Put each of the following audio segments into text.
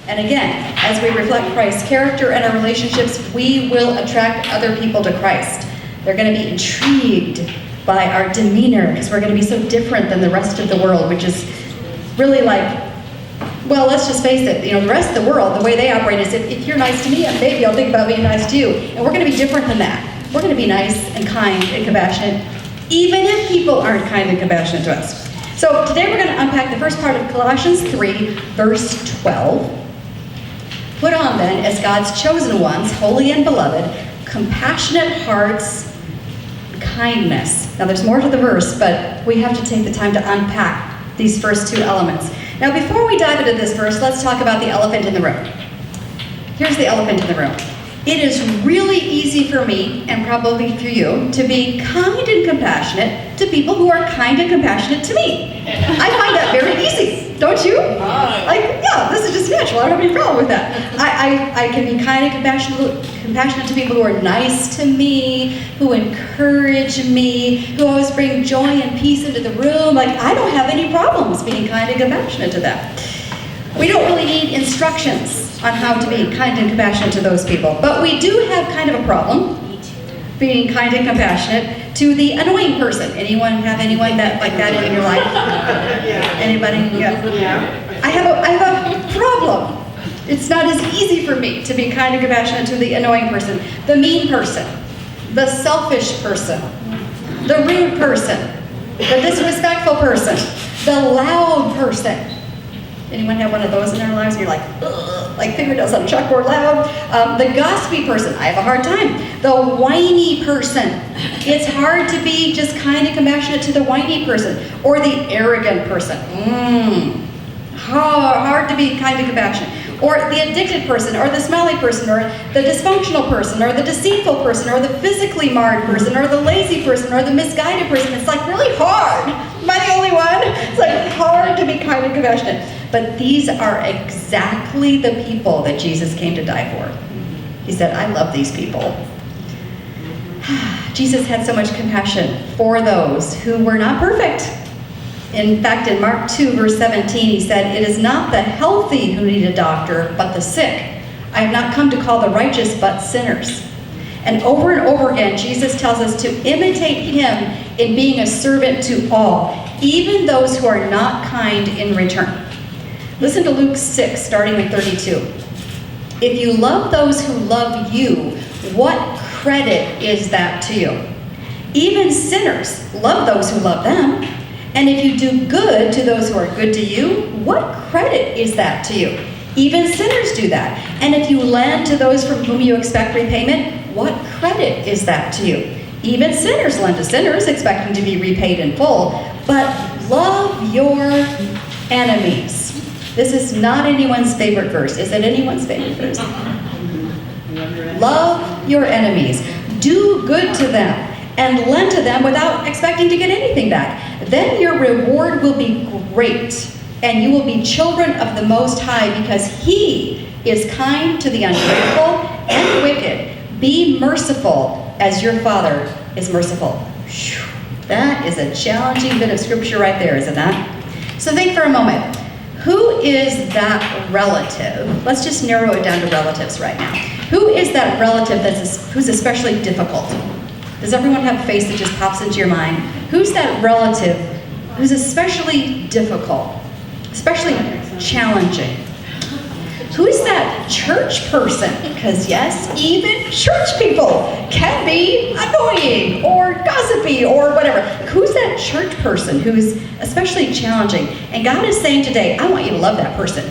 And again, as we reflect Christ's character in our relationships, we will attract other people to Christ. They're going to be intrigued by our demeanor because we're going to be so different than the rest of the world, which is really like, well, let's just face it, the rest of the world, the way they operate is if you're nice to me, maybe I'll think about being nice to you. And we're going to be different than that. We're going to be nice and kind and compassionate, even if people aren't kind and compassionate to us. So today we're going to unpack the first part of Colossians 3, verse 12. Put on then, as God's chosen ones, holy and beloved, compassionate hearts, kindness. Now there's more to the verse, but we have to take the time to unpack these first two elements. Now before we dive into this verse, let's talk about the elephant in the room. Here's the elephant in the room. It is really easy for me, and probably for you, to be kind and compassionate to people who are kind and compassionate to me. I find that very easy, don't you? This is just natural. I don't have any problem with that. I can be kind and compassionate to people who are nice to me, who encourage me, who always bring joy and peace into the room. I don't have any problems being kind and compassionate to them. We don't really need instructions on how to be kind and compassionate to those people. But we do have kind of a problem being kind and compassionate to the annoying person. Anyone have anyone like that in your life? Anybody? Yeah. I have a problem. It's not as easy for me to be kind and compassionate to the annoying person, the mean person, the selfish person, the rude person, the disrespectful person, the loud person. Anyone have one of those in their lives? And you're like, ugh, like fingernails on a chalkboard loud. The gossipy person, I have a hard time. The whiny person. It's hard to be just kind and compassionate to the whiny person. Or the arrogant person. Hard to be kind and compassionate. Or the addicted person, or the smelly person, or the dysfunctional person, or the deceitful person, or the physically marred person, or the lazy person, or the misguided person. It's really hard. Am I the only one? It's hard to be kind and compassionate. But these are exactly the people that Jesus came to die for. He said, I love these people. Jesus had so much compassion for those who were not perfect. In fact, in Mark 2, verse 17, he said, it is not the healthy who need a doctor, but the sick. I have not come to call the righteous, but sinners. And over again, Jesus tells us to imitate him in being a servant to all, even those who are not kind in return. Listen to Luke 6, starting with 32. If you love those who love you, what credit is that to you? Even sinners love those who love them. And if you do good to those who are good to you, what credit is that to you? Even sinners do that. And if you lend to those from whom you expect repayment, what credit is that to you? Even sinners lend to sinners, expecting to be repaid in full. But love your enemies. This is not anyone's favorite verse. Is it anyone's favorite verse? Love your enemies. Do good to them and lend to them without expecting to get anything back. Then your reward will be great, and you will be children of the Most High, because he is kind to the ungrateful and wicked. Be merciful as your Father is merciful. Whew. That is a challenging bit of scripture right there, isn't that? So think for a moment. Who is that relative? Let's just narrow it down to relatives right now. Who is that relative who's especially difficult? Does everyone have a face that just pops into your mind? Who's that relative who's especially difficult, especially challenging? Who's that church person? Because yes, even church people can be annoying or gossipy or whatever. Who's that church person who's especially challenging? And God is saying today, I want you to love that person.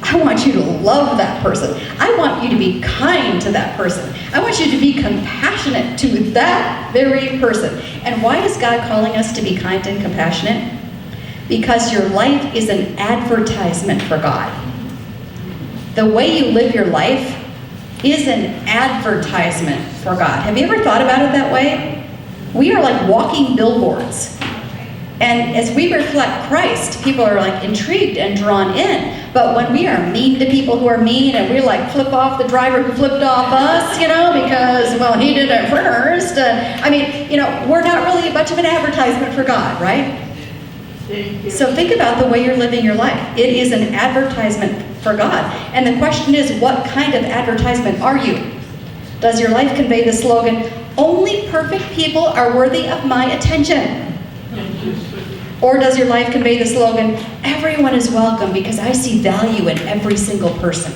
I want you to love that person. I want you to be kind to that person. I want you to be compassionate to that very person. And why is God calling us to be kind and compassionate? Because your life is an advertisement for God. The way you live your life is an advertisement for God. Have you ever thought about it that way? We are like walking billboards. And as we reflect Christ, people are intrigued and drawn in. But when we are mean to people who are mean, and we flip off the driver who flipped off us, because, well, he did it first. We're not really much of an advertisement for God, right? Thank you. So think about the way you're living your life. It is an advertisement for God. And the question is, what kind of advertisement are you? Does your life convey the slogan, only perfect people are worthy of my attention? Thank you, sir. Or does your life convey the slogan, everyone is welcome because I see value in every single person?